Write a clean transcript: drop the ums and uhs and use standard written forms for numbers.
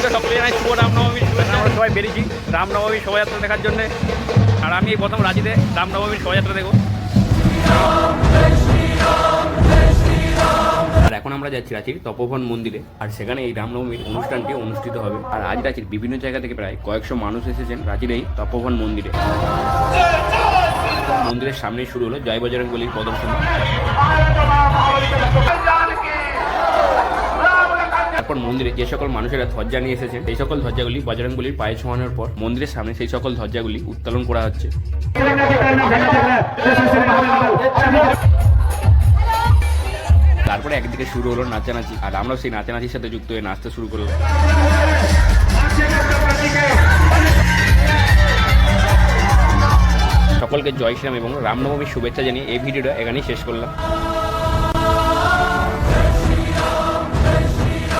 তো সকলে জানাই শুভ রামনবমী। আমরা সবাই বেরিয়েছি রামনবমী শোভাযাত্রা দেখার জন্য। আর আমি এই প্রথম রাঁচিতে রামনবমীর শোভাযাত্রা দেখব। আর এখন আমরা যাচ্ছি রাঁচির তপোবন মন্দিরে। আর সেখানে এই রামনবমীর অনুষ্ঠানটি অনুষ্ঠিত হবে। আর আজ রাঁচির বিভিন্ন জায়গা থেকে প্রায় কয়েকশো মানুষ এসেছেন রাঁচির এই তপোবন মন্দিরে। মন্দিরের সামনেই শুরু হলো জয় বজরংবলীর প্রদর্শনী। তারপর মন্দিরে যে সকল মানুষেরা ধ্বজা নিয়ে এসেছেন সেই সকল ধ্বজাগুলি বজরংবলীর পায়ে ছোঁয়ানোর পর মন্দিরের সামনে সেই সকল ধ্বজাগুলি উত্তোলন করা হচ্ছে। তারপরে একদিকে শুরু হলো নাচানাচি, আর আমরাও সেই নাচানাচির সাথে যুক্ত হয়ে নাচতে শুরু করলাম। সকলকে জয় শ্রীরাম এবং রামনবমীর শুভেচ্ছা জানিয়ে এই ভিডিওটা এখানেই শেষ করলাম।